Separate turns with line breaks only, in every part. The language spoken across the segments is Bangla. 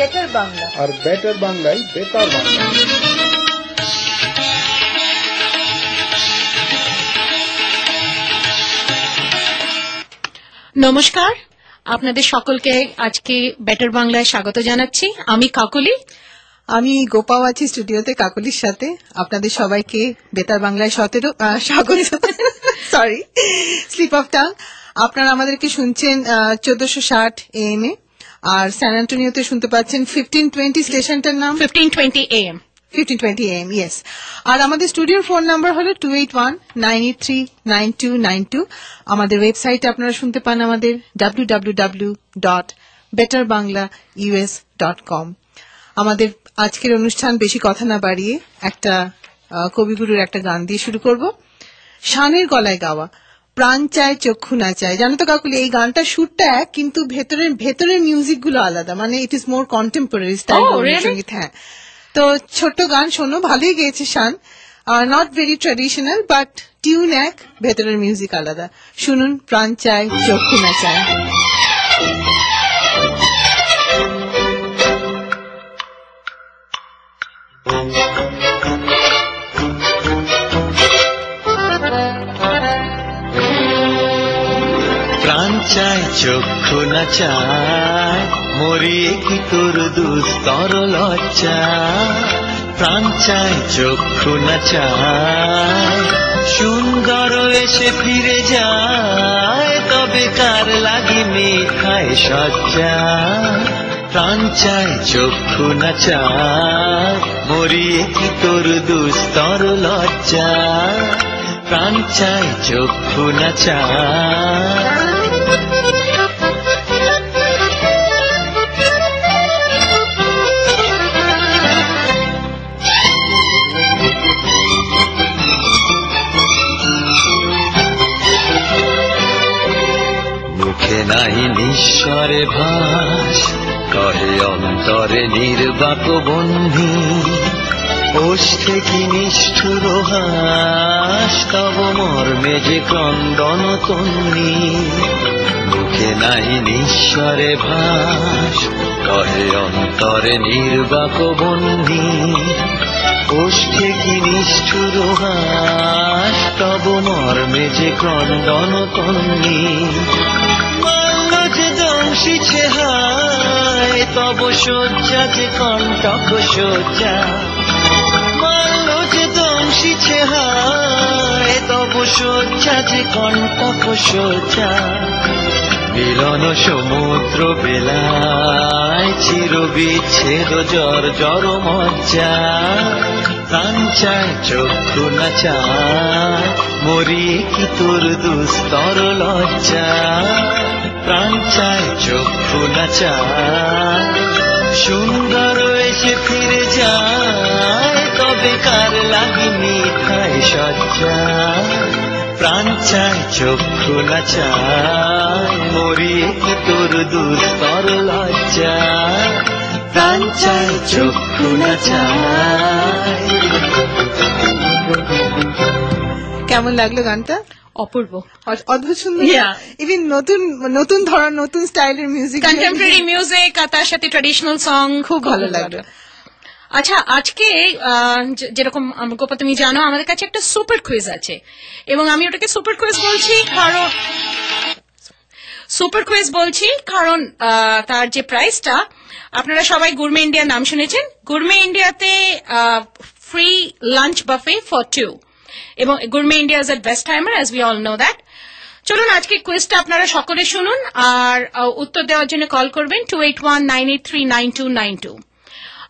বেটার বাংলা,
আর বেটার বাংলায় বেতার বাংলা।
নমস্কার, আপনাদের সকলকে আজকে বেটার বাংলায় স্বাগত জানাচ্ছি। আমি কাকলি,
আমি গোপাও আছি স্টুডিওতে কাকলির সাথে। আপনাদের সবাইকে বেতার বাংলায় স্বাগত। Sorry, slip of tongue. আপনারা আমাদেরকে শুনছেন 1460 AM এ, আর স্যান অ্যান্টোনিওতে শুনতে পাচ্ছেন 1520 স্টেশনটার নাম
1520 AM।
1520 AM, yes. আর আমাদের স্টুডিওর ফোন নাম্বার হলো 281-983-9292। আমাদের ওয়েবসাইটে আপনারা শুনতে পান আমাদের www.betterbanglaus.com। আমাদের আজকের অনুষ্ঠান বেশি কথা না বাড়িয়ে একটা কবিগুরুর একটা গান দিয়ে শুরু করব। শানের গলায় গাওয়া প্রাণ চায় চক্ষু না চায়। জানো তো কাকুলি, এই গানটা সুরটা এক, কিন্তু ভেতরের মিউজিক গুলো আলাদা, মানে it is more contemporary style সঙ্গীত। হ্যাঁ, তো ছোট্ট গান শোনো, ভালোই গেয়েছে Shaan. Not very traditional, but tune এক, ভেতরের মিউজিক আলাদা। শুনুন, প্রাণ চায় চক্ষু না চায়।
প্রাণ চায় চক্ষু না চায়, মরিয়ে কি তোর দুস্তর লজ্জা। প্রাণ চায় চক্ষু না চায়, সুন্দর এসে ফিরে যায়, তবে কার লাগি মিঠায় সজ্জা। প্রাণ চায় চক্ষু না চায়, মরিয়ে কি তোর দুস্তর লজ্জা। প্রাণ চায় চক্ষু না চায়। মুখে নাই নিঃস্বরে ভাস, কহে অন্তরে নির্বাক বন্ধি। ওষ্ঠে কি নিষ্ঠুর হাস, তব মর্মে যে ক্রন্দন তন্নি। মুখে নাই নিঃস্বরে ভাস, কহে অন্তরে নির্বাক বন্ধি। ওষ্ঠে কি নিষ্ঠুর হাস, তব মর্মে যে ক্রন্দন তন্নি। মাল্য যে দংশিছে হায়, তব শয্যা যে কণ্টক শয্যা। মাল্য যে দংশিছে হায়, তব শয্যা যে কণ্টক শয্যা। মিলন সমুদ্র বেলায়, চির বিচ্ছেদ জর জর মজ্জা। প্রাণ চায় চক্ষু না চায়, মরিয়ে কি তোর দুস্তর লজ্জা। প্রাণ চায় চক্ষু না চায়, সুন্দর এসে ফিরে যায়, তবে কার লাগি মিঠায় সজ্জা। প্রাণ চায় চক্ষু না চায়, মরিয়ে কি তোর দুস্তর লজ্জা। প্রাণ চায় চক্ষু না চায়।
কেমন লাগলো গানটা?
অপূর্ব,
অদ্ভুত সুন্দর। ইভেন নতুন ধরনের নতুন স্টাইলের মিউজিক,
কন্টেম্পোরারি মিউজিক, আর তার সাথে ট্র্যাডিশনাল সং,
খুব ভালো লাগলো।
আচ্ছা, আজকে যেরকম গোপা তুমি জানো, আমাদের কাছে একটা সুপার কুইজ আছে, এবং আমি ওটাকে সুপার কুইজ বলছি কারণ তার যে প্রাইসটা, আপনারা সবাই গুরমে ইন্ডিয়ার নাম শুনেছেন। গুরমে ইন্ডিয়াতে ফ্রি লাঞ্চ বাফে ফর 2, এবং gourmet India is at best timer, as we all know that. চলুন আজকে কুইজটা আপনারা সকলে শুনুন, আর উত্তর দেওয়ার জন্য কল করবেন 281-983-9292।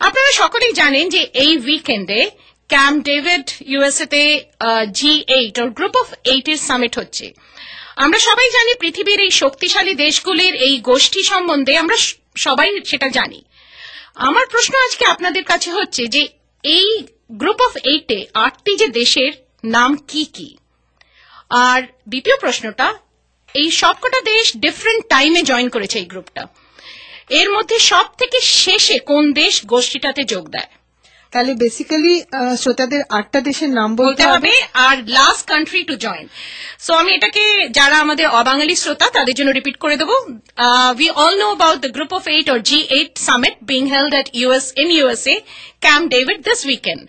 আপনারা সকলেই জানেন যে এই উইকেন্ডে ক্যাম্প ডেভিড USA তে G8 or গ্রুপ অফ 8 এর সামিট হচ্ছে। আমরা সবাই জানি পৃথিবীর এই শক্তিশালী দেশগুলির এই গোষ্ঠী সম্বন্ধে, আমরা সবাই সেটা জানি। আমার প্রশ্ন আজকে আপনাদের কাছে হচ্ছে যে এই গ্রুপ অফ 8-এ 8টি যে দেশের নাম কি কি, আর দ্বিতীয় প্রশ্নটা, এই সবকটা দেশ ডিফারেন্ট টাইমে জয়েন করেছে এই গ্রুপটা। এর মধ্যে সব থেকে শেষে কোন দেশ গোষ্ঠীটাতে যোগ দেয়?
তাহলে বেসিক্যালি শ্রোতাদের 8টা দেশের নাম
বলতে
বলতে হবে।
হবে আর last country to join. So আমি এটাকে যারা আমাদের অবাঙালি শ্রোতা তাদের জন্য রিপিট করে দেবো। We all know about the group of 8 or G8 summit being held at USA, Camp David this weekend.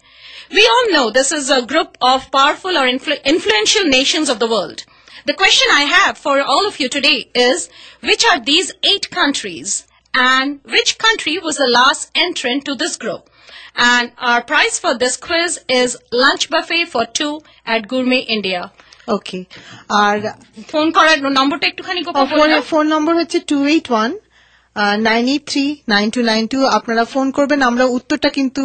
We all know this is a group of powerful or influential nations of the world. The question I have for all of you today is, which are these 8 countries and which country was the last entrant to this group? And our prize for this quiz is lunch buffet for 2 at Gourmet India.
Okay, আর
ফোন করার নম্বরটা একটুখানি গোপন করে দাও।
ফোন নম্বর হচ্ছে 281-983-9292। আপনারা ফোন করবেন, আমরা উত্তরটা কিন্তু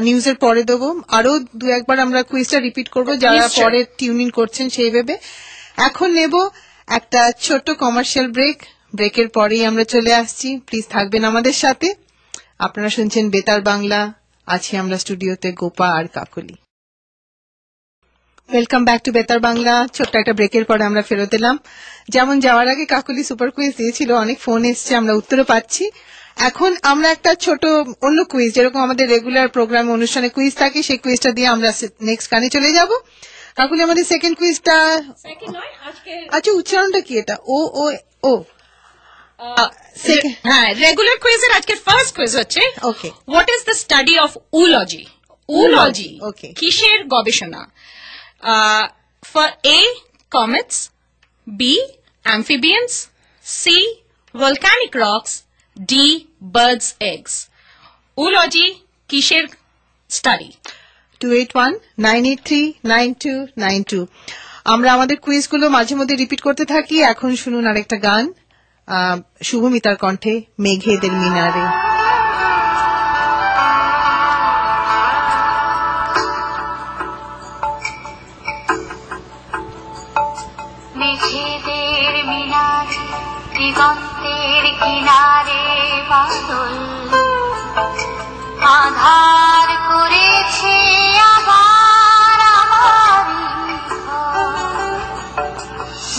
নিউজের পরে দেবো। আরো 2-1বার আমরা কুইজটা রিপিট করব যারা
নিশ্চয়ই।
পরে টিউন ইন করছেন সেই ভেবে। এখন নেব একটা ছোট্ট কমার্শিয়াল ব্রেকের পরেই আমরা চলে আসছি। প্লিজ থাকবেন আমাদের সাথে। আপনারা শুনছেন বেতার বাংলা, আছি আমরা স্টুডিওতে গোপা আর কাকলি। ওয়েলকাম ব্যাক টু বেতার বাংলা। ছোট্ট একটা ব্রেকের পরে আমরা ফেরত এলাম। যেমন যাওয়ার আগে কাকলি সুপার কুইজ দিয়েছিল, অনেক ফোন এসছে, আমরা উত্তরও পাচ্ছি। এখন আমরা একটা ছোট অন্য কুইজ, যেরকম আমাদের রেগুলার প্রোগ্রামে অনুষ্ঠানে কুইজ থাকে, সেই কুইজটা দিয়ে আমরা নেক্সট গানে চলে যাব। কাকুলি, আমাদের সেকেন্ড কুইজটা, আচ্ছা উচ্চারণটা কি এটা? ও ও ও
হ্যাঁ, রেগুলার কুইজের আজকে ফার্স্ট কুইজ হচ্ছে,
okay,
what is the study of oology? Oology
okay,
কিসের গবেষণা? For A, comets, B, amphibians, C, volcanic rocks, D, birds' eggs. Oology কিসের স্টাডি?
281-983-9292। আমরা আমাদের কুইজগুলো মাঝে মধ্যে রিপিট করতে থাকি। এখন শুনুন আরেকটা গান, শুভমিতার কণ্ঠে, মেঘেদের মিনারে।
মেঘেদের মিনারে, দিগন্তের কিনারে বাদল আধার করেছে আবার আমারই ঘর।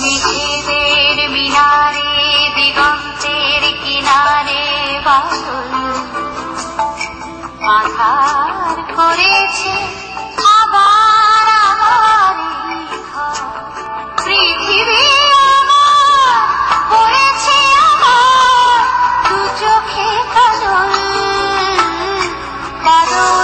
মেঘেদের মিনারে, দিগন্তের কিনারে বাদল আধার করেছে আবার আমারই ঘর। পৃথিবী আমার হয়েছে আমার দু চোখে কাজল, কাজল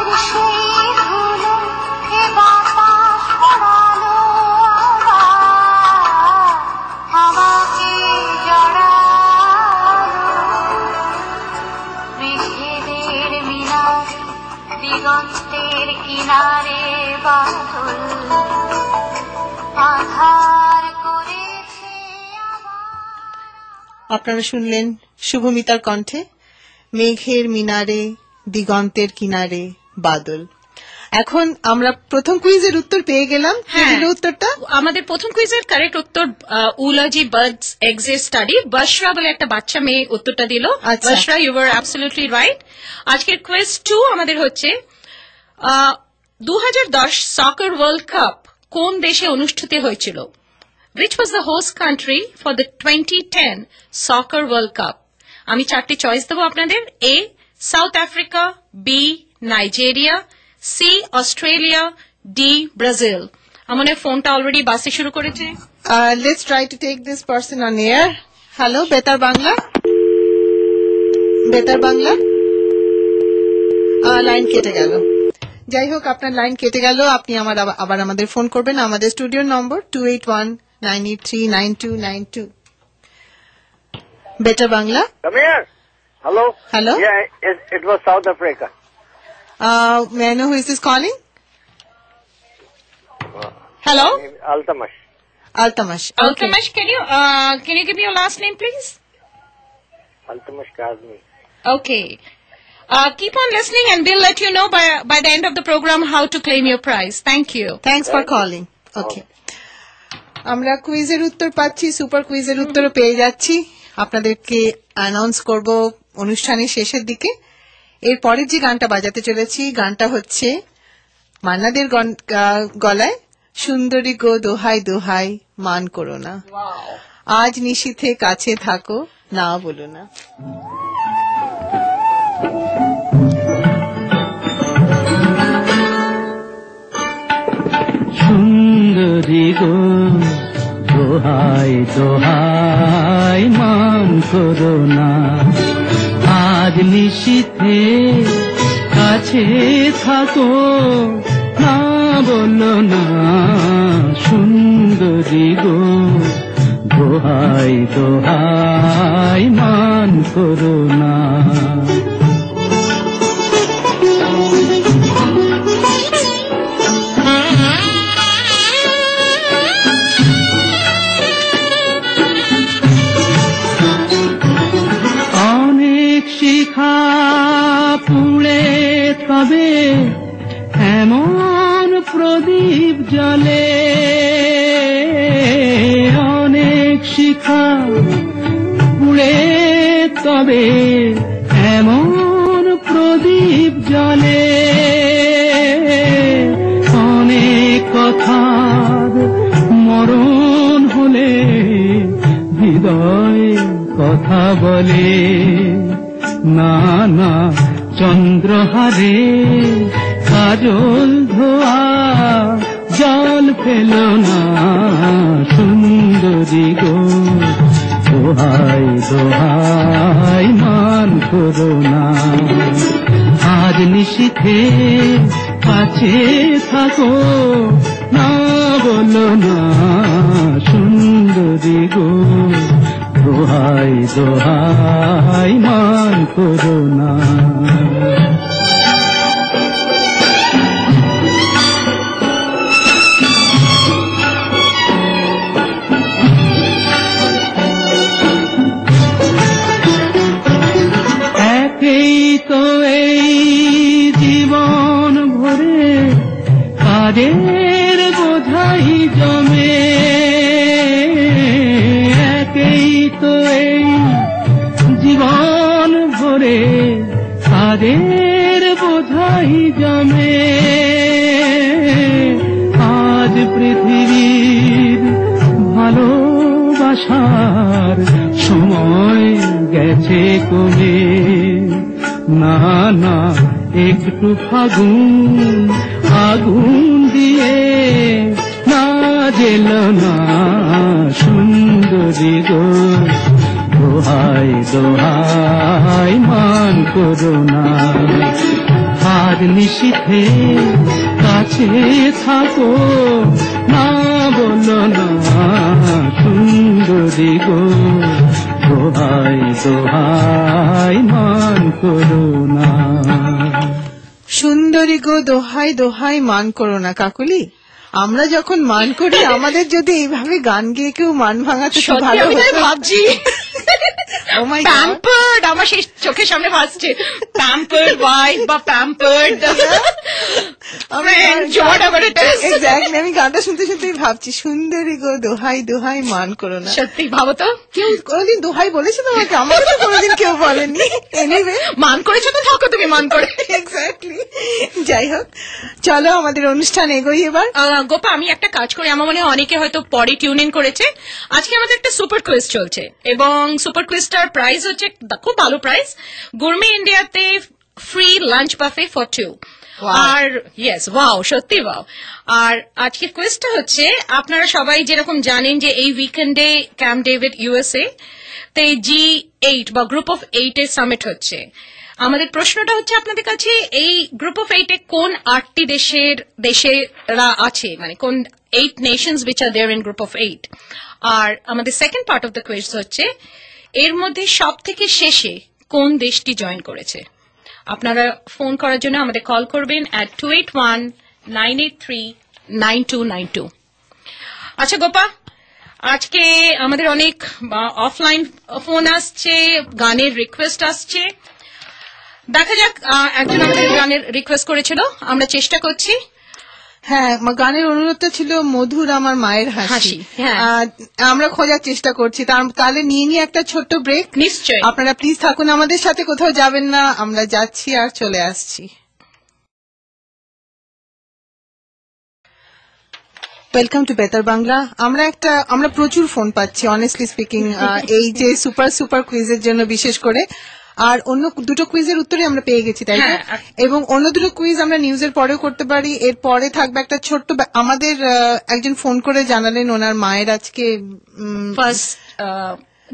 স্মৃতির সেই ধুলো এ বাতাস পড়ালো আবার আমাকে জড়ালো পৃথিবীর মিনারে দিগন্তের কিনারে বাদল আধার করেছে
আপনারা শুনলেন শুভমিতার কণ্ঠে মেঘের মিনারে দিগন্তের কিনারে বাদল। এখন আমরা প্রথম কুইজের উত্তর পেয়ে গেলাম।
হ্যাঁ।
কি দিল উত্তরটা?
আমাদের প্রথম কুইজের কারেক্ট উত্তর উলজি বার্ডস এক্সের স্টাডি। বশরা বলে একটা বাচ্চা মেয়ে উত্তরটা দিল।
আচ্ছা।
বশরা, ইউ ওয়ার অ্যাবসলিউটলি রাইট। আজকের কুইজ 2 আমাদের হচ্ছে 2010 সকার ওয়ার্ল্ড কাপ কোন দেশে অনুষ্ঠিত হয়েছিল? Which was the host country for the 2010 soccer world cup? আমি 4টি চয়েস দেবো আপনাদের। A, south Africa, B, Nigeria, C, Australia, D, Brazil. আমার ফোনটা অলরেডি বাসে শুরু করেছে।
Let's try to take this person on air. Hello, বেতার বাংলা। বেতার বাংলা। লাইন কেটে গেল। যাই হোক, আপনার লাইন কেটে গেল। আপনি আবার আমাদের ফোন করবেন। আমাদের স্টুডিওর নম্বর 2819839292। বেতার Bangla.
Come here. Hello?
Hello?
Yeah, it was South Africa.
May I know who is this calling? Hello?
Altamash.
Altamash. Okay.
Altamash, can you give me your last name, please?
Altamash Kazmi.
Okay. Keep on listening and we'll let you know by the end of the program how to claim your prize. Thank you.
Thanks for calling. Okay. আমরা কুইজের উত্তর পাচ্ছি, সুপার কুইজের উত্তরও পেয়ে যাচ্ছি। আপনাদেরকে অ্যানাউন্স করব অনুষ্ঠানের শেষের দিকে। এর পরের যে গানটা বাজাতে চলেছি, গানটা হচ্ছে মান্নাদের গলায়, সুন্দরী গো দোহাই দোহাই মান করো না, আজ নিশীথে কাছে থাকো না বলো না।
সুন্দরী গো দোহাই দোহাই মান করো না, আজ নিশীথে কাছে থাকো না বলো না। সুন্দরী গো দোহাই দোহাই মান করো না। শিখা পুড়ে তবে এমন প্রদীপ জ্বলে, অনেক শিখা পুড়ে তবে এমন প্রদীপ জ্বলে, অনেক কথার মরণ হলে হৃদয় কথা বলে। না না চন্দ্রহারে কাজল ধোয়া জল ফেল না। সুন্দরী গো দোহাই দোহাই মান করো না, আজ নিশীথে কাছে থাকো না বলো না। সুন্দরী গো দোহাই দোহাই মান করো না। একেই তো এই জীবন ভরে কাজের বোঝাই জমে, একেই তো এই জীবন ভরে কাজের বোঝাই জমে। আজ পৃথিবীর ভালোবাসার সময় গেছে কমে। না না একটু ফাগুন আগুন দিয়ে না জেল না। সুন্দরী গো দোহাই দোহাই মান করো না, আর নিশীথে কাছে থাকো, না বলো না সুন্দরী গো, দোহাই দোহাই মান করো না।
সুন্দরী গো দোহাই দোহাই মান করো না। কাকলি, আমরা যখন মান করি আমাদের যদি এইভাবে গান গেয়ে কেউ মান ভাঙাতে তো
সত্যি
ভালো
আমি তাই
হতো।
ভাবছি
Oh my God.
প্যাম্পার্ড আমার সেই চোখের সামনে ভাসছে, প্যাম্পার্ড ওয়াইফ বা pampered friend, whatever it is.
Exactly, আমি গানটা শুনতে শুনতেই ভাবছি সুন্দরী গো দোহাই দোহাই মান করো না।
সত্যি ভাবো তো,
কেউ কোনোদিন দোহাই বলেছে তোমাকে? আমাকে তো কোনোদিন কেউ বলেনি। এনিওয়ে,
মান করেছো তো থাকো তুমি মান করে।
এক্স্যাক্টলি। যাই হোক, চলো আমাদের অনুষ্ঠান এগোই এবার।
গোপা, আমি একটা কাজ করি, আমার মনে হয় অনেকে হয়তো পরে টিউন ইন করেছে। আজকে আমাদের একটা সুপার কুইজ চলছে এবং সুপার কুইজটার প্রাইস হচ্ছে খুব ভালো প্রাইস, গুরমে ইন্ডিয়াতে ফ্রি লাঞ্চ বাফে ফর 2। আর ইয়েস, ওয়াও, সত্যি ওয়াও। আর আজকের কুইজটা হচ্ছে, আপনারা সবাই যেরকম জানেন যে এই উইকেন্ডে ক্যাম্প ডেভিড ইউএসএ তে G8 বা গ্রুপ অফ 8 এর সামিট হচ্ছে। আমাদের প্রশ্নটা হচ্ছে আপনাদের কাছে, এই গ্রুপ অফ 8 এ কোন 8টি দেশেরা আছে, মানে কোন 8 Nations which are there in group of 8। আর আমাদের second part of the quiz হচ্ছে, এর মধ্যে সব থেকে শেষে কোন দেশটি জয়েন করেছে। আপনারা ফোন করার জন্য আমাদের কল করবেন at 281-983-9292। আচ্ছা গোপা, আজকে আমাদের অনেক অফলাইন ফোন আসছে, গানের রিকোয়েস্ট আসছে। দেখা যাক, একজন আমাদের গানের রিকোয়েস্ট করেছিল, আমরা চেষ্টা করছি।
হ্যাঁ, গানের অনুরোধটা ছিল মধুর আমার মায়ের হাসি।
হ্যাঁ।
আমরা খোঁজার চেষ্টা করছি, তাহলে নিয়ে একটা ছোট্ট ব্রেক।
নিশ্চয়ই।
আপনারা প্লিজ থাকুন আমাদের সাথে, কোথাও যাবেন না, আমরা যাচ্ছি আর চলে আসছি। ওয়েলকাম টু বেতার বাংলা। আমরা প্রচুর ফোন পাচ্ছি, অনেস্টলি স্পিকিং, এই যে সুপার কুইজের জন্য বিশেষ করে। আর অন্য দুটো কুইজের উত্তরে আমরা পেয়ে গেছি, তাই না? এবং অন্য দুটো কুইজ আমরা নিউজের পরেও করতে পারি। এর পরে থাকবে একটা ছোট্ট, আমাদের একজন ফোন করে জানালেন ওনার মায়ের আজকে
ফার্স্ট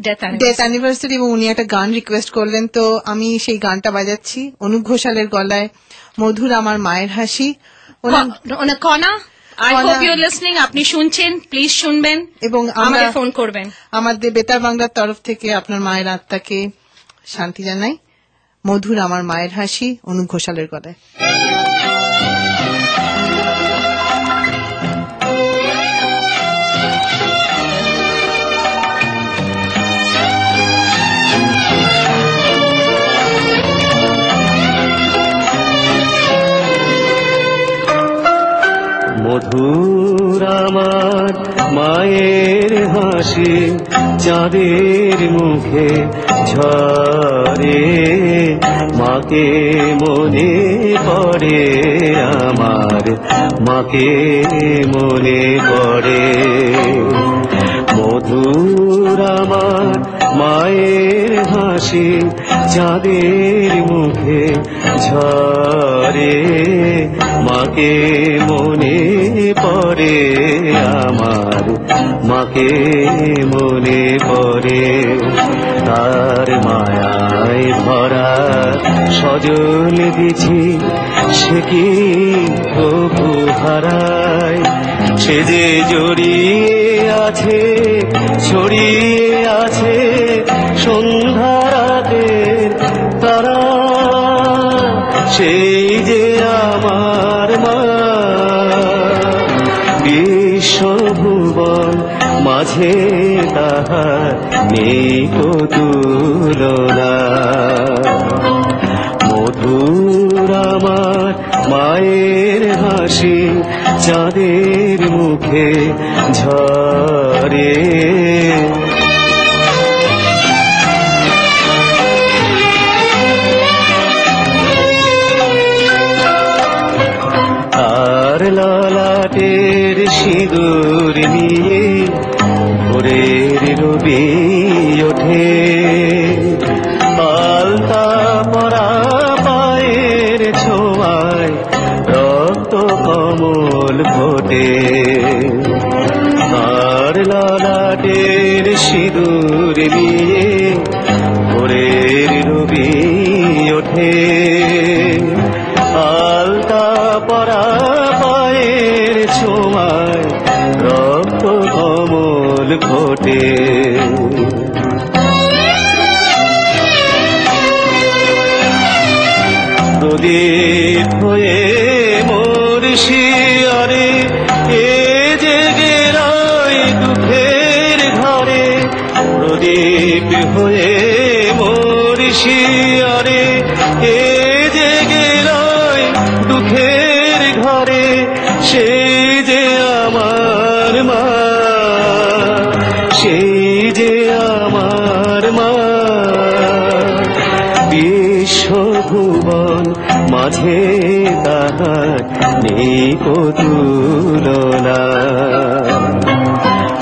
ডেথ অ্যানিভার্সারি, এবং উনি একটা গান রিকোয়েস্ট করলেন, তো আমি সেই গানটা বাজাচ্ছি অনুপ ঘোষালের গলায়, মধুর আমার মায়ের হাসি।
কনা, I hope you're listening, আপনি শুনছেন, প্লিজ শুনবেন এবং আমাদের ফোন করবেন।
আমাদের বেতার বাংলার তরফ থেকে আপনার মায়ের আত্মাকে শান্তি জানাই। মধুর আমার মায়ের হাসি, অনুপ ঘোষালের গলায়।
মধুর আমার মায়ের হাসি, চাঁদের মুখে ঝরে, মাকে মনে পড়ে আমার, মাকে মনে পড়ে। মধুর আমার মায়ের হাসি, চাঁদের মুখে ঝরে, মাকে মনে পড়ে আমার, মাকে মনে পড়ে। তার মায়ায় ভরা সজল দিছি, সে কি প্রভু হারায়, সে যে জড়িয়ে আছে, ছড়িয়ে আছে সন্ধ্যা রাতের তারা, সেই যে আমার মা। বিশ্বভুবন মাঝে তাহার নেই কো তুলনা। মধুর আমার মায়ের হাসি, চাঁদের মুখে ঝরে। আর ললাটের সিঁদুর নিয়ে ভোরের রবি ওঠে, পাল্টা পরা পায়ের ছোঁয়ায় রক্ত কমল ফোটে। আর ললাটের সিঁদুর নিয়ে ভোরের রবি ওঠে, পরা পায়ের ছোঁয়ায় রক্ত কমল ফোটে। প্রদীপ হয়ে মোর শিয়রে এ জেগে রয় দুঃখের ঘরে। প্রদীপ হয়ে মোর শিয়রে এ জেগে রয় দুঃখের ঘরে। সেই যে আমার মা, সেই যে আমার মা। বিশ্বভুবন মাঝে তাহার নেই কো তুলনা।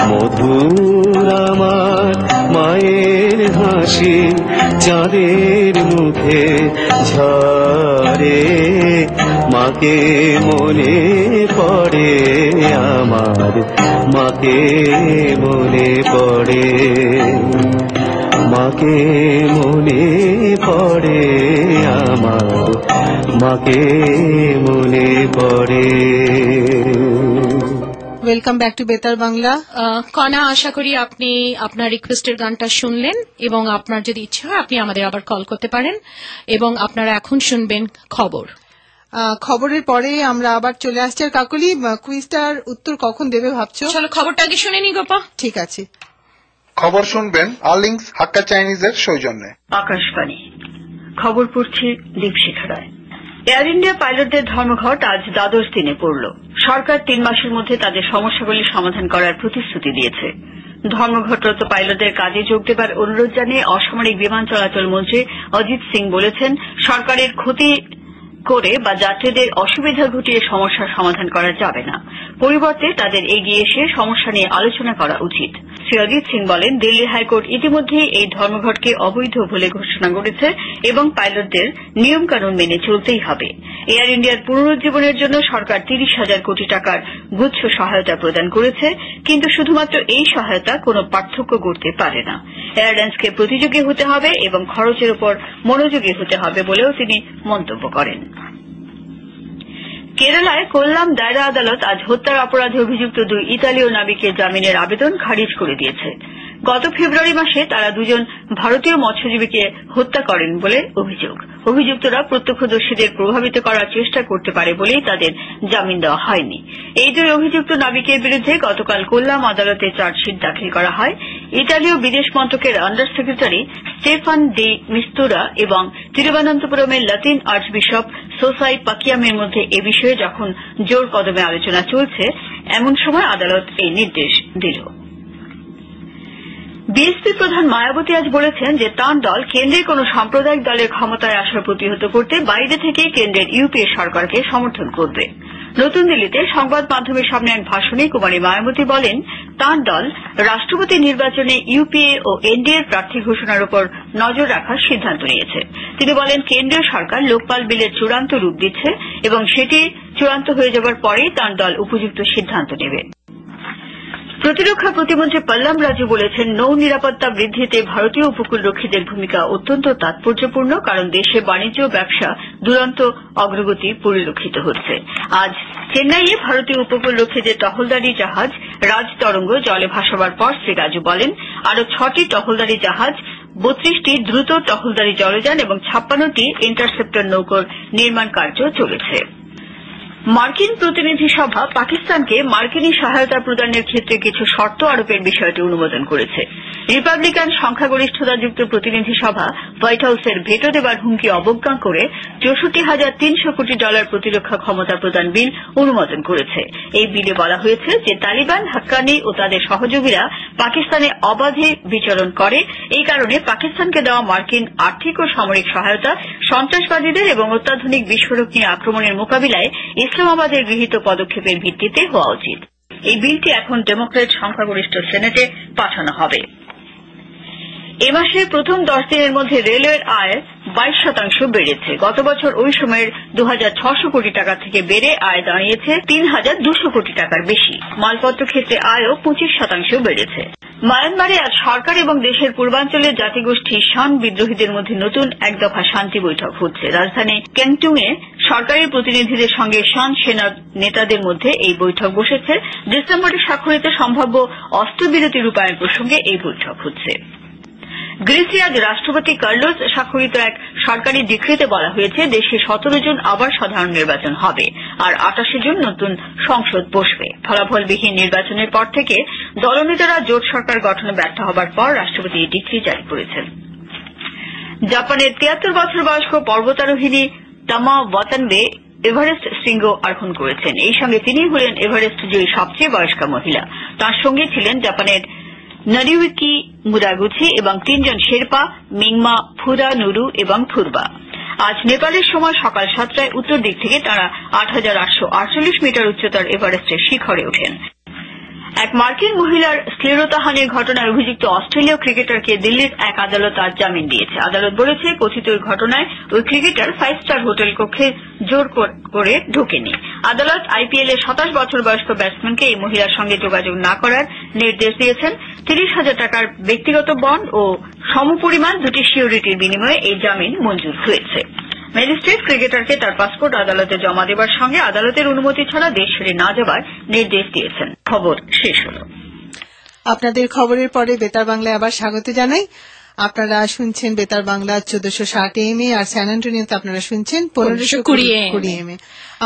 মধুর আমার মায়ের হাসি চাঁদের মুখে ঝরে। মাকে মনে পড়ে আমার, মাকে মনে পড়ে, মাকে মনে পড়ে আমার, মাকে মনে পড়ে।
ওয়েলকাম ব্যাক টু বেতার বাংলা।
কণা, আশা করি আপনি আপনার রিকোয়েস্টের গানটা শুনলেন এবং আপনার যদি ইচ্ছে হয় আপনি আমাদের আবার কল করতে পারেন। এবং আপনারা এখন শুনবেন খবর।
খবরের পরে আমরা আবার চলে আসছি। আর কাকলি, কুইজটার উত্তর কখন দেবে ভাবছো?
চলো খবরটা আগে শুনে নি গোপা।
ঠিক আছে।
খবর শুনবেন আর্লিংস হাক্কা চাইনিজের সৌজন্যে।
আকাশবাণী খবর পড়ছে দীপশিখা রায়। এয়ার ইন্ডিয়া পাইলটদের ধর্মঘট আজ দ্বাদশ দিনে পড়ল। সরকার 3 মাসের মধ্যে তাদের সমস্যাগুলি সমাধান করার প্রতিশ্রুতি দিয়েছে। ধর্মঘটরত পাইলটদের কাজে যোগ দেবার অনুরোধ জানিয়ে অসামরিক বিমান চলাচল মন্ত্রী অজিত সিং বলেছেন, সরকারের ক্ষতি করে বা যাত্রীদের অসুবিধা ঘটিয়ে সমস্যার সমাধান করা যাবে না। পরিবর্তে তাদের এগিয়ে এসে সমস্যা নিয়ে আলোচনা করা উচিত। শ্রী অজিত সিং বলেন, দিল্লি হাইকোর্ট ইতিমধ্যেই এই ধর্মঘটকে অবৈধ বলে ঘোষণা করেছে এবং পাইলটদের নিয়মকানুন মেনে চলতেই হবে। এয়ার ইন্ডিয়ার পুনরুজ্জীবনের জন্য সরকার 30,000 কোটি টাকার গুচ্ছ সহায়তা প্রদান করেছে, কিন্তু শুধুমাত্র এই সহায়তা কোনো পার্থক্য করতে পারে না। এয়ারলাইন্সকে প্রতিযোগী হতে হবে এবং খরচের উপর মনোযোগী হতে হবে বলেও তিনি মন্তব্য করেন। কেরালায় কোল্লাম দায়রা আদালত আজ হত্যার অপরাধে অভিযুক্ত 2 ইতালীয় নাবিকের জামিনের আবেদন খারিজ করে দিয়েছে। গত ফেব্রুয়ারি মাসে তারা 2জন ভারতীয় মৎস্যজীবীকে হত্যা করেন বলে অভিযোগ। অভিযুক্তরা প্রত্যক্ষদর্শীদের প্রভাবিত করার চেষ্টা করতে পারে বলেই তাদের জামিন দেওয়া হয়নি। এই 2 অভিযুক্ত নাবিকের বিরুদ্ধে গতকাল কোল্লাম আদালতে চার্জশিট দাখিল করা হয়। ইতালীয় বিদেশ মন্ত্রকের under secretary Stefan D Mistura এবং তিরুবনন্তপুরমের লাতিন আর্চবিশপ সোসাই পাকিয়ামের মধ্যে এ বিষয়ে যখন জোর কদমে আলোচনা চলছে, এমন সময় আদালত এই নির্দেশ দিল। বিএসপি প্রধান মায়াবতী আজ বলেছেন যে তাঁর দল কেন্দ্রে কোন সাম্প্রদায়িক দলের ক্ষমতায় আসা প্রতিহত করতে বাইরে থেকে কেন্দ্রের ইউপিএ সরকারকে সমর্থন করবে। নতুন দিল্লিতে সংবাদ মাধ্যমের সামনে এক ভাষণে কুমারী মায়াবতী বলেন, তাঁর দল রাষ্ট্রপতি নির্বাচনে ইউপিএ ও এনডিএর প্রার্থী ঘোষণার উপর নজর রাখার সিদ্ধান্ত নিয়েছে। তিনি বলেন, কেন্দ্রীয় সরকার লোকপাল বিলের চূড়ান্ত রূপ দিচ্ছে এবং সেটি চূড়ান্ত হয়ে যাবার পরেই তাঁর দল উপযুক্ত সিদ্ধান্ত নেবে। প্রতিরক্ষা প্রতিমন্ত্রী পল্লাম রাজু বলেছেন, নৌ নিরাপত্তা বৃদ্ধিতে ভারতীয় উপকূলরক্ষীদের ভূমিকা অত্যন্ত তাৎপর্যপূর্ণ, কারণ দেশে বাণিজ্য ও ব্যবসা দুরন্ত অগ্রগতি পরিলক্ষিত হচ্ছে। আজ চেন্নাইয়ে ভারতীয় উপকূলরক্ষীদের টহলদারি জাহাজ রাজ তরঙ্গ জলে ভাসাবার পর শ্রী রাজু বলেন, আরও 6টি টহলদারি জাহাজ, 32টি দ্রুত টহলদারি জলযান এবং 56টি ইন্টারসেপ্টর নৌকোর নির্মাণ কার্য চলেছে। মার্কিন প্রতিনিধি সভা পাকিস্তানকে মার্কিনী সহায়তা প্রদানের ক্ষেত্রে কিছু শর্ত আরোপের বিষয়টি অনুমোদন করেছে। রিপাবলিকান সংখ্যাগরিষ্ঠতাযুক্ত প্রতিনিধি সভা হোয়াইট হাউসের ভেটো দেবার হুমকি অবজ্ঞা করে $64,300 কোটি প্রতিরক্ষা ক্ষমতা প্রদান বিল অনুমোদন করেছে। এই বিলে বলা হয়েছে যে তালিবান, হাক্কানি ও তাদের সহযোগীরা পাকিস্তানে অবাধে বিচরণ করে। এই কারণে পাকিস্তানকে দেওয়া মার্কিন আর্থিক ও সামরিক সহায়তা সন্ত্রাসবাদীদের এবং অত্যাধুনিক বিস্ফোরক নিয়ে আক্রমণের মোকাবিলায় ইসলামাবাদের গৃহীত পদক্ষেপের ভিত্তিতে হওয়া উচিত। এই বিলটি এখন ডেমোক্র্যাট সংখ্যাগরিষ্ঠ সেনেটে পাঠানো হবে। এ মাসের প্রথম 10 দিনের মধ্যে রেলওয়ের আয় 22% বেড়েছে। গত বছর ওই সময়ের 2,600 কোটি টাকা থেকে বেড়ে আয় দাঁড়িয়েছে 3,200 কোটি টাকার বেশি। মালপত্র ক্ষেত্রে আয়ও 25% বেড়েছে। মায়ানমারে আজ সরকার এবং দেশের পূর্বাঞ্চলের জাতিগোষ্ঠী শান বিদ্রোহীদের মধ্যে নতুন এক দফা শান্তি বৈঠক হচ্ছে। রাজধানী ক্যাংটুং এ সরকারি প্রতিনিধিদের সঙ্গে শান সেনার নেতাদের মধ্যে এই বৈঠক বসেছে। ডিসেম্বরে স্বাক্ষরিত সম্ভাব্য অস্ত্রবিরতি রূপায়ণ প্রসঙ্গে এই বৈঠক হচ্ছে। গ্রিসে আজ রাষ্ট্রপতি কার্লোস স্বাক্ষরিত এক সরকারি ডিক্রিতে বলা হয়েছে দেশে 17 জন আবার সাধারণ নির্বাচন হবে আর 28 জন নতুন সংসদ বসবে। ফলাফলবিহীন নির্বাচনের পর থেকে দলনেতারা জোট সরকার গঠনে ব্যর্থ হবার পর রাষ্ট্রপতি এই ডিক্রি জারি করেছেন। জাপানের 73 বছর বয়স্ক পর্বতারোহিণী তামা ওয়াতানবে এভারেস্ট শৃঙ্গ আরোহণ করেছেন। এই সঙ্গে তিনি হলেন এভারেস্ট জয়ী সবচেয়ে বয়স্কা মহিলা। তার সঙ্গে ছিলেন জাপানের নারিউকি মুরাগুচি এবং 3 জন শেরপা মিংমা ফুরা নুরু এবং ফুরবা। আজ নেপালের সময় সকাল 7টায় উত্তর দিক থেকে তাঁরা 8,848 মিটার উচ্চতার এভারেস্টের শিখরে ওঠেন। এক মার্কিন মহিলার শ্লীলতাহানির ঘটনায় অভিযুক্ত অস্ট্রেলীয় ক্রিকেটারকে দিল্লির এক আদালত আজ জামিন দিয়েছে। আদালত বলেছে কথিত ওই ঘটনায় ওই ক্রিকেটার 5 স্টার হোটেল কক্ষে জোর করে ঢোকেনি। আদালত আইপিএল এর 27 বছর বয়স্ক ব্যাটসম্যানকে এই মহিলার সঙ্গে যোগাযোগ না করার নির্দেশ দিয়েছেন। 30,000 টাকার ব্যক্তিগত বন্ড ও সমপরিমাণ দুটি সিকিউরিটির বিনিময়ে এই জামিন মঞ্জুর হয়েছে। ম্যাজিস্ট্রেট ক্রিকেটারকে তার পাসপোর্ট আদালতে জমা দেবার সঙ্গে আদালতের অনুমতি ছাড়া দেশ ছেড়ে না যাবার নির্দেশ দিয়েছেন। খবর শেষ হল।
আপনাদের খবরের পরে বেতার বাংলায় আবার স্বাগত জানাই। আপনারা শুনছেন বেতার বাংলা 1460 AM আর স্যান অ্যান্টোনিওতে আপনারা শুনছেন 1520 AM।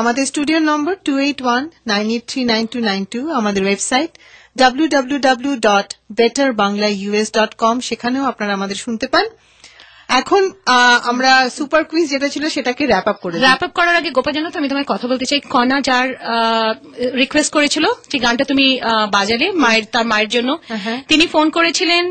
আমাদের স্টুডিওর নম্বর 2819839292। আমাদের ওয়েবসাইট www.betterbanglaus.com, সেখানেও আপনারা আমাদের শুনতে পান। এখন আমরা সুপার কুইজ যেটা ছিল সেটাকে র্যাপ আপ
করার আগে গোপা জানো তো আমি তোমায় কথা বলতে চাই। কণা যার রিকোয়েস্ট করেছিল যে গানটা তুমি বাজালে তার মায়ের জন্য, তিনি ফোন করেছিলেন।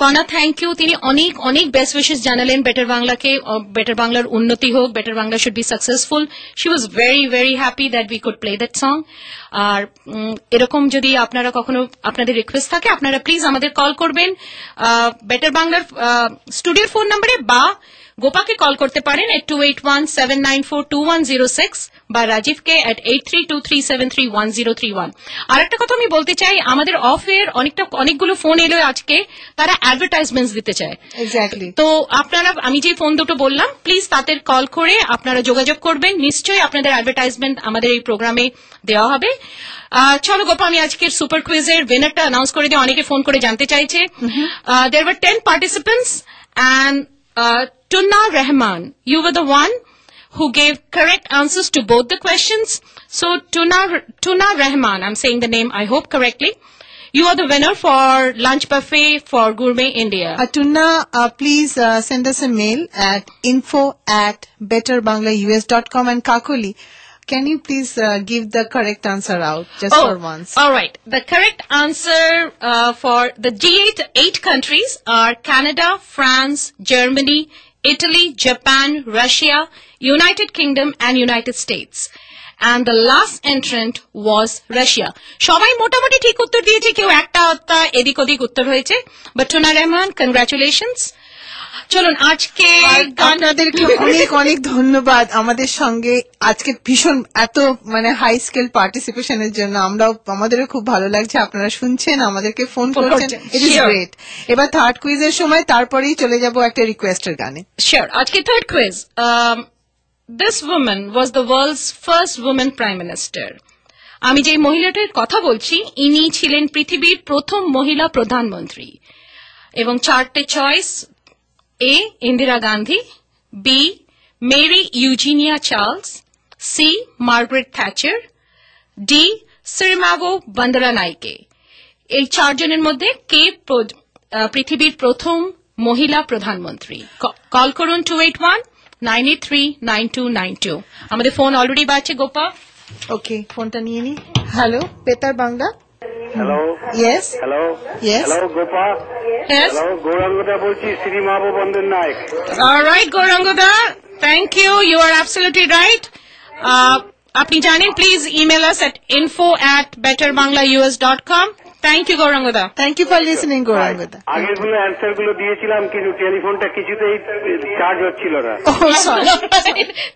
কণা থ্যাংক ইউ। তিনি অনেক অনেক বেস্ট উইশেস জানালেন বেটার বাংলাকে, বেটার বাংলার উন্নতি হোক, Betar Bangla should be successful. She was very very happy that we could play that song. আর এরকম যদি আপনারা কখনো আপনাদের রিকোয়েস্ট থাকে আপনারা প্লিজ আমাদের কল করবেন বেটার বাংলার স্টুডিওর ফোন নম্বরে, বা গোপাকে কল করতে পারেন at 2817942106 বা রাজীবকে at 8323731031। আর একটা কথা আমি বলতে চাই, আমাদের অফ এর অনেকগুলো ফোন এলো আজকে, তারা অ্যাডভার্টাইজমেন্টস দিতে চায়।
এক্স্যাক্টলি।
তো আপনারা, আমি যে ফোন দুটো বললাম, প্লিজ তাদের কল করে আপনারা যোগাযোগ করবেন। নিশ্চয়ই আপনাদের অ্যাডভার্টাইজমেন্ট আমাদের এই প্রোগ্রামে দেওয়া হবে। চলো গোপা, আমি আজকের সুপার কুইজের উইনারটা অ্যানাউন্স করে দিই। অনেকে ফোন করে জানতে চাইছে। There were 10 participants and Tunna Rahman, you were the one who gave correct answers to both the questions. So Tunna Rahman, I'm saying the name I hope correctly. You are the winner for lunch buffet for Gourmet India.
Tunna, please send us a mail at info@betterbanglaus.com. And Kakuli, can you please give the correct answer out just for once?
All right. The correct answer for the G8 countries are Canada, France, Germany, Italy, Japan, Russia, United Kingdom and United States. And the last entrant was Russia. সবাই মোটামুটি ঠিক উত্তর দিয়েছে, কেউ একটা এদিক ওদিক উত্তর হয়েছে। But Tunna Rahman, congratulations. চলুন আজকে
আপনাদেরকে অনেক অনেক ধন্যবাদ আমাদের সঙ্গে আজকে ভীষণ এত হাই স্কেল পার্টিসিপেশনের জন্য। আমাদেরও খুব ভালো লাগছে, আপনারা শুনছেন, আমাদেরকে ফোন করছেন। It is great. এবার থার্ড কুইজের সময়, তারপরেই চলে যাব একটা রিকোয়েস্টের গানে।
শিওর। আজকে third quiz. This woman was the world's first woman prime minister. আমি যে মহিলাটির কথা বলছি, ইনি ছিলেন পৃথিবীর প্রথম মহিলা প্রধানমন্ত্রী। এবং চারটে choice: A. Indira Gandhi, B. Mary Eugenia Charles, C. Margaret Thatcher, D. Sirimavo Bandaranaike. এই চারজনের মধ্যে কে পৃথিবীর প্রথম মহিলা প্রধানমন্ত্রী? কল করুন 2819839292। আমাদের ফোন অলরেডি বাজছে গোপা।
ওকে, ফোনটা নিয়ে নি। Hello, Betar Bangla.
Hello.
Yes.
Hello.
Yes.
Hello Gopa.
Yes.
Hello, গৌরাঙ্গদা বলছি, শ্রীমাবো বন্দর নায়ক।
All right, Gaurangada. Thank you. You are absolutely right. আপনি জানেন, please email us at info@betterbanglaus.com. Thank you, Gaurangada.
Thank you for listening, Gaurangada.
আগের গুলো অ্যান্সার গুলো দিয়েছিলাম, কিন্তু টেলিফোনটা কিছুতেই চার্জ হচ্ছিল না।
Oh, sorry.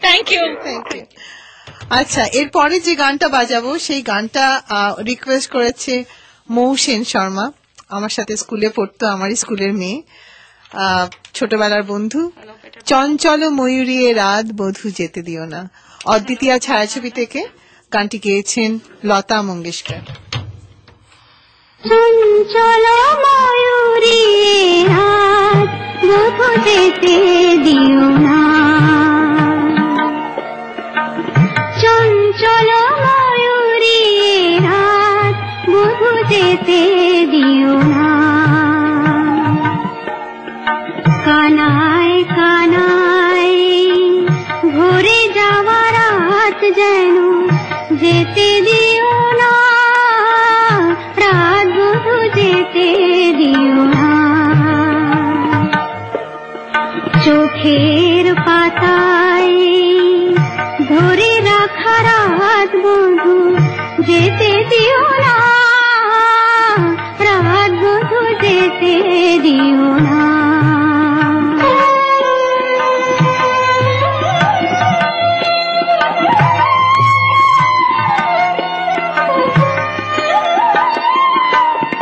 Thank you.
Thank you. আচ্ছা, এরপরে যে গানটা বাজাবো সেই গানটা রিকোয়েস্ট করেছে মৌসেন শর্মা। আমার সাথে স্কুলে পড়তো, আমারই স্কুলের মেয়ে, ছোটবেলার বন্ধু। চঞ্চল ময়ূরী এ রাত বধূ যেতে দিও না, অদ্বিতীয়া ছায়াছবি থেকে। গানটি গেয়েছেন লতা মঙ্গেশকর।
চঞ্চল ময়ূরী রাত বধূ যেতে দিও না, চঞ্চল ময়ূরী রাত বধূ যেতে দিও না, কানায় কানায় ভরে যাওয়া রাত যেন যেতে দিও না, রাত বধূ যেতে দিও না, চোখের পাতায় ধরে রাখা রাত বধূ যেতে দিও না, রাত বধূ যেতে দিও না।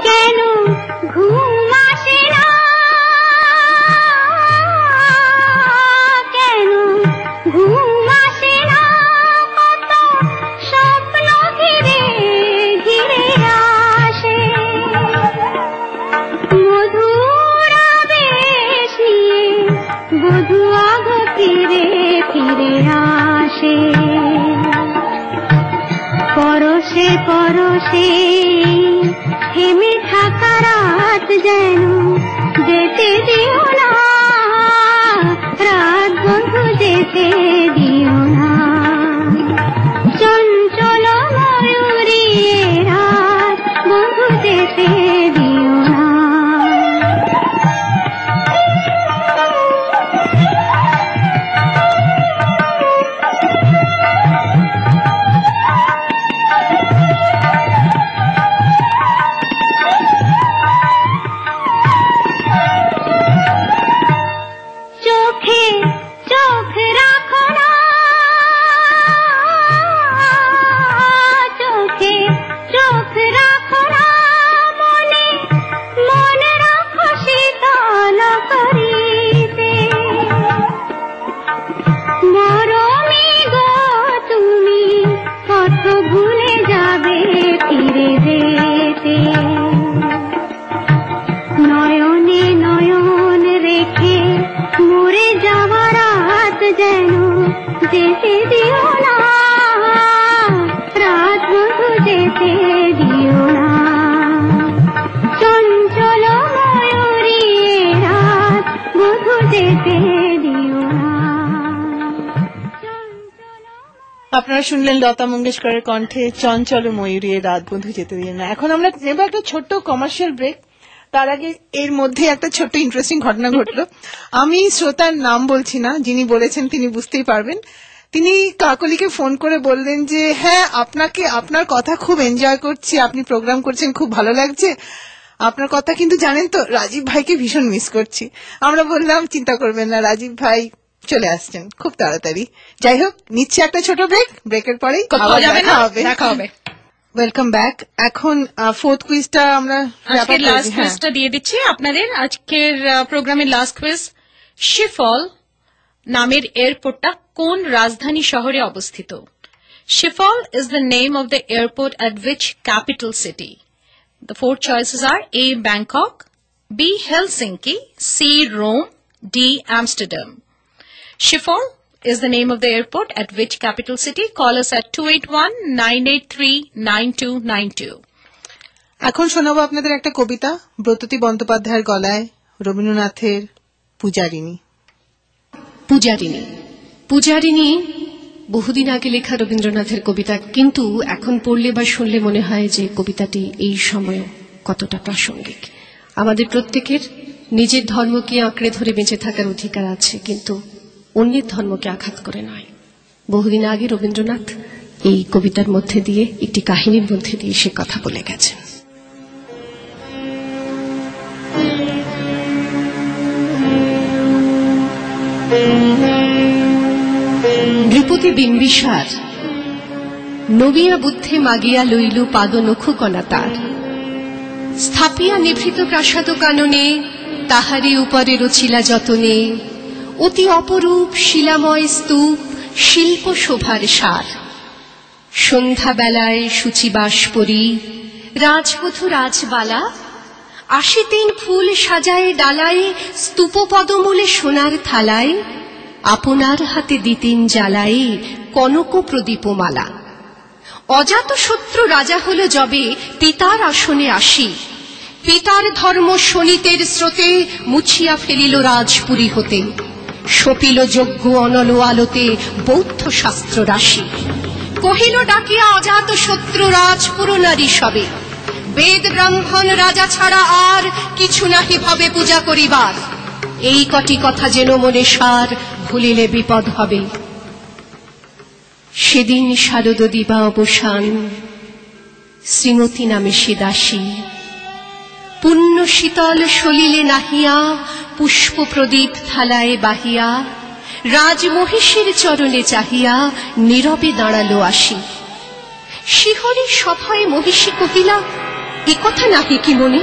কেন ঘুম আসে না, কেন ঘুম আসে না, কত স্বপ্ন ঘিরে ঘিরে আসে, মধুর আবেশ নিয়ে বধূ আগ ফিরে ফিরে আসে, পরশে পরশে থেমে থাকা রাত যেন যেতে দিও না, রাত বধূ যেতে দিও না, চঞ্চল ময়ূরী রাত বধূ যেতে দিও না। চোখে চোখ রাখো না, চোখে চোখ রাখো না, মনে মনে রাখো শীতল করিতে, মরমী গো তুমি কত ভুলে যাবে ফিরে যেতে, নয়নে নয়ন রেখে মরে যাওয়া রাত যেন যেতে দিও না, রাত বধূ যেতে দিও না, চঞ্চল ময়ূরী রাত বধূ যেতে দিও না।
আপনারা শুনলেন লতা মঙ্গেশকরের কণ্ঠে চঞ্চল ময়ূরী এ রাত বধূ যেতে দিও না। এখন আমরা নেব একটা ছোট্ট কমার্শিয়াল ব্রেক। তার আগে এর মধ্যে একটা ছোট্ট ইন্টারেস্টিং ঘটনা ঘটলো। আমি শ্রোতার নাম বলছি না, যিনি বলেছেন তিনি বুঝতেই পারবেন। তিনি কাকলিকে ফোন করে বললেন যে হ্যাঁ, আপনাকে আপনার কথা খুব এনজয় করছি, আপনি প্রোগ্রাম করছেন, খুব ভালো লাগছে, আপনার কথা কিন্তু জানেন তো রাজীব ভাইকে ভীষণ মিস করছি। আমরা বললাম চিন্তা করবেন না, রাজীব ভাই চলে আসছেন খুব তাড়াতাড়ি। যাই হোক, নিচ্ছে একটা ছোট ব্রেক, ব্রেকের পরেই
দেখা হবে।
Welcome back. এখন ফোর্থ কুইজটা আমরা
আজকের লাস্ট কুইজটা দিয়ে দিচ্ছি আপনাদের। আজকের প্রোগ্রামের লাস্ট কুইজ, শিফল নামের এয়ারপোর্টটা কোন রাজধানী শহরে অবস্থিত? শিফল is the name of the airport at which capital city? The four choices are A. Bangkok, B. Helsinki, C. Rome, D. Amsterdam. Schiphol is the name of the airport at which capital city? Call us at 281-983-9292.
এখন শোনাবো আপনাদের একটা কবিতা, ব্রততী বন্দ্যোপাধ্যায়ের গলায়, রবীন্দ্রনাথের পূজারিণী।
পূজারিণী পূজারিণী বহুদিন আগে লেখা রবীন্দ্রনাথের কবিতা, কিন্তু এখন পড়লে বা শুনলে মনে হয় যে কবিতাটি এই সময়ে কতটা প্রাসঙ্গিক। আমাদের প্রত্যেকের নিজের ধর্মকে আঁকড়ে ধরে বেঁচে থাকার অধিকার আছে, কিন্তু অন্যের ধর্মকে আঘাত করে নয়। বহুদিন আগে রবীন্দ্রনাথ এই কবিতার মধ্যে দিয়ে, একটি কাহিনীর মধ্যে দিয়ে সে কথা বলে গেছেন। নৃপতি বিম্বিসার নবিয়া বুদ্ধে মাগিয়া লইল পাদ নখু কণা তার, স্থাপিয়া নিভৃত প্রাসাদ কাননে, তাহারি উপরে রচিলা যতনে, অতি অপরূপ শিলাময় স্তূপ, শিল্প শোভার সার। সন্ধ্যাবেলায় শুচিবাস পরি, রাজবধূ রাজবালা, আশিতিন ফুল সাজায় ডালায়, স্তূপ পদমূলে সোনার থালায়, আপনার হাতে দিতেন জ্বালায় কনক প্রদীপমালা। অজাত শত্রু রাজা হল যবে, পিতার আসনে আসি, পিতার ধর্ম শোনিতের স্রোতে মুছিয়া ফেলিল রাজপুরী হতে, সপিল যজ্ঞ অনল আলোতে বৌদ্ধ শাস্ত্র রাশি। কহিল ডাকিয়া অজাত শত্রু রাজপুর নারী সবে, বেদ ব্রাহ্মণ রাজা ছাড়া আর কিছু নাহি ভাবে পূজা করিবার, এই কটি কথা যেন মনে সার, ভুলিলে বিপদ হবে। সেদিন শারদ দিবা অবসান, শ্রীমতী নামে সে দাসী, পুণ্য শীতল সলিলে নাহিয়া, পুষ্প প্রদীপ থালায় বাহিয়া, রাজমহিষীর চরণে চাহিয়া নীরবে দাঁড়ালো আসি। শিহরি সভায় মহিষী কহিলা, এ কথা নাহি কি মনে,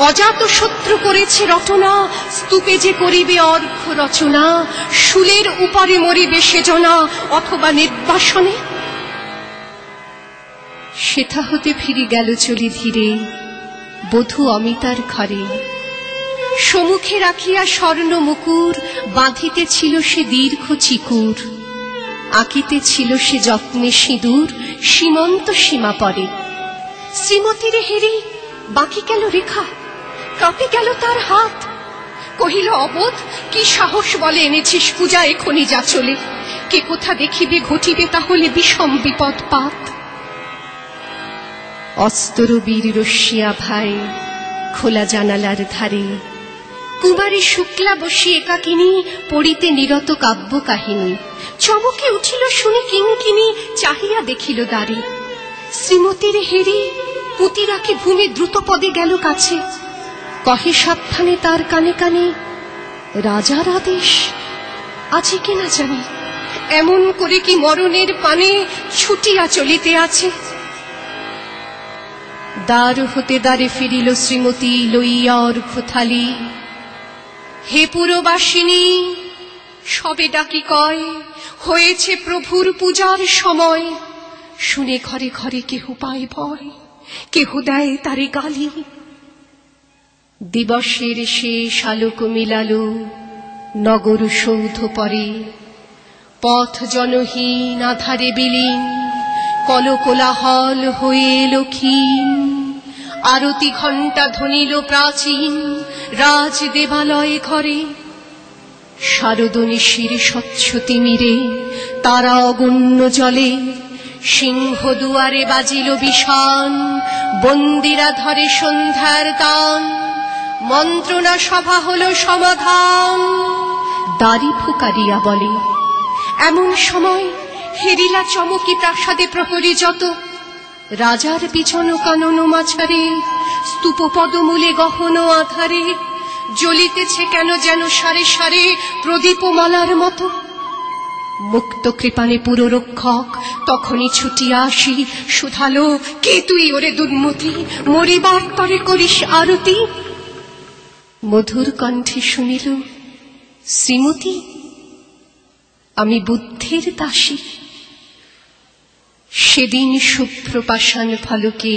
অজাত শত্রু করেছে রটনা, স্তূপে যে করিবে অর্ঘ্য রচনা, শুলের উপরে মরিবে সেজনা, অথবা নির্বাসনে। সেথা হতে ফিরে গেল চলি ধীরে, বধূ অমিতার ঘরে। সম্মুখে রাখিয়া স্বর্ণ মুকুর, বাঁধিতে ছিল সে দীর্ঘ চিকুর, আঁকিতে ছিল সে যত্নে সিঁদুর, সীমন্ত সীমা পরে। শ্রীমতীর হেরি বাকি গেল রেখা, কাঁপে গেল তার হাত, কহিল অবোধ, কি সাহস বলে এনেছিস পূজা এখনি যা চলে, কে কোথা দেখিবে ঘটিবে তাহলে বিষম বিপদ পাত। অস্তর বীর রশ্মিয়া ভাই খোলা জানালার ধারে, কুমারী শুক্লা বসি একাকিনী পড়িতে নিরত কাব্য কাহিনী, চমকে উঠিল শুনে কিঙ্কিনী, চাহিয়া দেখিল দ্বারে। শ্রীমতীর হেরি পুঁতি রাখে ভূমি দ্রুত পদে গেল কাছে, কহে সাবধানে তার কানে কানে, রাজার আদেশ আছে কিনা জানি, এমন করে কি মরণের পানে ছুটিয়া চলিতে আছে। দ্বার হতে দ্বারে ফিরিল শ্রীমতী লইয়া অর্ঘ্য থালি, হে পুরবাসিনী সবে ডাকি কয়, হয়েছে প্রভুর পূজার সময়, শুনে ঘরে ঘরে কেহ পায় ভয়, কেহ দেয় তারে গালি। দিবসের শেষ আলোক মিলালো নগর সৌধ পরে, পথ জনহীন আধারে বিলীন, কলকোলাহল হয়ে এলো ক্ষীণ, আরতি ঘণ্টা ধ্বনিল প্রাচীন রাজ দেবালয় ঘরে। শারদ নিশির স্বচ্ছ তিমিরে তারা অগণ্য জলে, সিংহ দুয়ারে বাজিল বিষান, বন্দিরা ধরে সন্ধ্যার তান, মন্ত্রণা সভা হল সমাধান। দাড়ি ফুকারিয়া বলে, এমন সময় হেরিলা চমকি প্রাসাদে প্রহরী যত, রাজার পিছন কানন মাঝারে, স্তূপ পদমূলে গহন আধারে, জ্বলিতেছে কেন যেন সারে সারে প্রদীপমালার মতো। মুক্ত কৃপানে পুররক্ষক তখনই ছুটিয়া আসি, শুধালো, কে তুই ওরে দুর্মতি, মরিবার তরে করিস আরতি। মধুর কণ্ঠে শুনিল, শ্রীমতী আমি বুদ্ধির দাসী। সেদিন শুভ্র পাষাণ ফলকে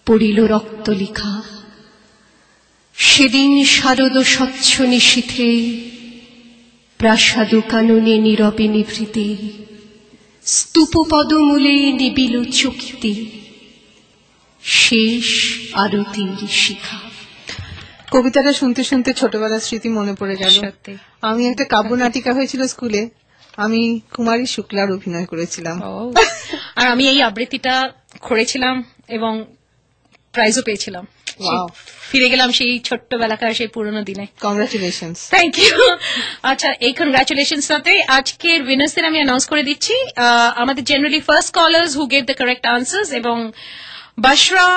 পড়িল রক্তলিখা, সেদিন শারদ স্বচ্ছ নিশীথে প্রাসাদ কাননে নীরবে নিভৃতে, স্তূপ পদমূলে নিবিল চকিতে শেষ আরতির শিখা।
কবিতাটা শুনতে শুনতে ছোটবেলার স্মৃতি মনে পড়ে গেল। আমি একটা কাব্য নাটিকা হয়েছিল স্কুলে, আমি কুমারী শুক্লার অভিনয় করেছিলাম,
আর আমি এই আবৃত্তিটা করেছিলাম এবং প্রাইজও পেয়েছিলাম। ফিরে গেলাম সেই ছোট্টবেলাকার সেই পুরনো দিনে।
কংগ্রাচুলেশনস।
Thank you. আচ্ছা, এই কংগ্রাচুলেশনস সাথে আজকের উইনার্সদের আমি অ্যানাউন্স করে দিচ্ছি। আমাদের generally first collars who gave the correct answers, এবং বাশরা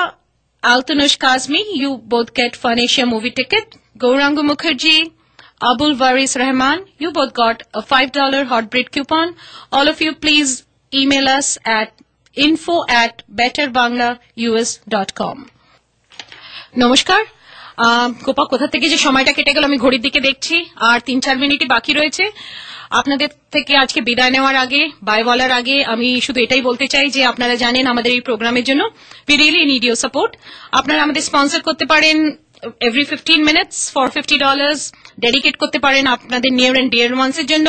Altanush Kazmi, you both get Fun Asia movie ticket. Gaurangu Mukherjee, Abul Waris Rahman, you both got a $5 hot bread coupon. All of you please email us at info@betterbanglaus.com. নমস্কার। গোপা, কোথা থেকে যে সময়টা কেটে গেল আমি ঘড়ির দিকে দেখছি, আর 3-4 মিনিটই বাকি রয়েছে। আপনাদের থেকে আজকে বিদায় নেওয়ার আগে, বাই বলার আগে আমি শুধু এটাই বলতে চাই যে আপনারা জানেন আমাদের এই প্রোগ্রামের জন্য we really need your support. আপনারা আমাদের স্পন্সর করতে পারেন এভরি 15 মিনিটস ফর $50, ডেডিকেট করতে পারেন আপনাদের নিয়ার অ্যান্ড ডিয়ার ওয়ান্স এর জন্য।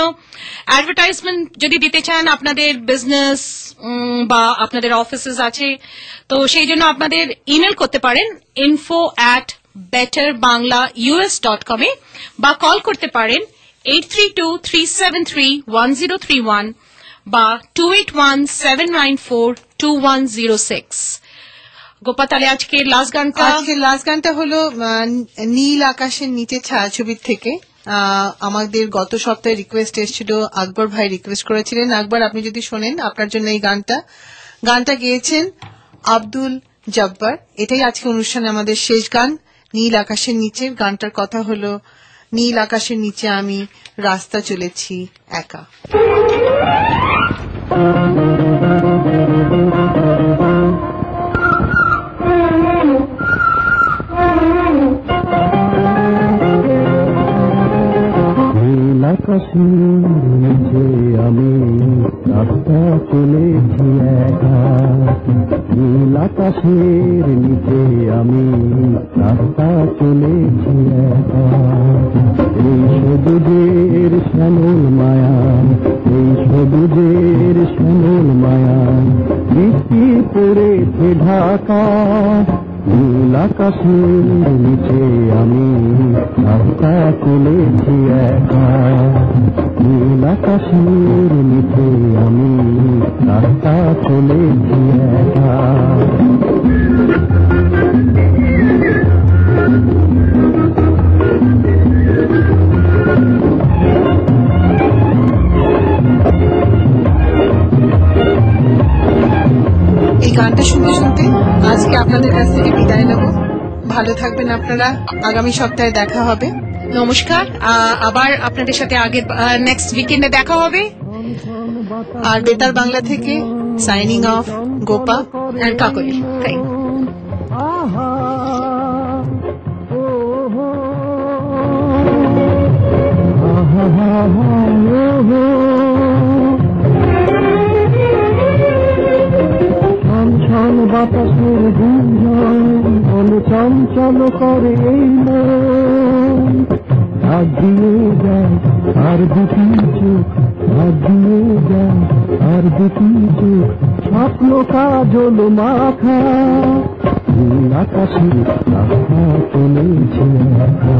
অ্যাডভার্টাইজমেন্ট যদি দিতে চান আপনাদের বিজনেস বা আপনাদের অফিসেস আছে, তো সেই জন্য আপনাদের ইমেল করতে পারেন info@betterbanglaus.com এ, বা কল করতে পারেন 8323731031 বা 2817942106। গোপা, তাহলে আজকে লাস্ট গানটা
হলো নীল আকাশের নিচে ছায়াছবির থেকে। আমাদের গত সপ্তাহে রিকোয়েস্ট এসেছিল, আকবর ভাই রিকোয়েস্ট করেছিলেন। আকবর, আপনি যদি শোনেন, আপনার জন্য এই গানটা গেয়েছেন আব্দুল জব্বার। এটাই আজকে অনুষ্ঠানে আমাদের শেষ গান, নীল আকাশের নিচে। গানটার কথা হলো, নীল আকাশের নিচে আমি রাস্তা চলেছি একা।
নীল আকাশের নিচে আমি রাস্তা চলেছি একা, নীল আকাশের নিচে আমি রাস্তা চলেছি একা। এই সবুজের শ্যামল মায়া, এই সবুজের শ্যামল মায়া বৃষ্টি পড়েছে ঢাকা। নীল আকাশের নিচে আমি রাস্তা চলেছি একা, নীল আকাশের নিচে আমি রাস্তা চলেছি একা।
এই গানটা শুনতে শুনতে আজকে আপনাদের কাছ থেকে বিদায় নেব। ভালো থাকবেন আপনারা, আগামী সপ্তাহে দেখা হবে।
নমস্কার, আবার আপনাদের সাথে আগের নেক্সট উইকেন্ডে দেখা হবে।
আর বেতার বাংলা থেকে সাইনিং অফ, গোপা
আর কাকলি।
ছন বাতাসের গুঞ্জন চঞ্চল করে এই মন, হাত দিয়ে যায় আর দুটি চোখ, হাত দিয়ে যায় আর দুটি চোখ, স্বপ্ন কাজল মাখা। নীল আকাশে রাস্তা চলেছে একা।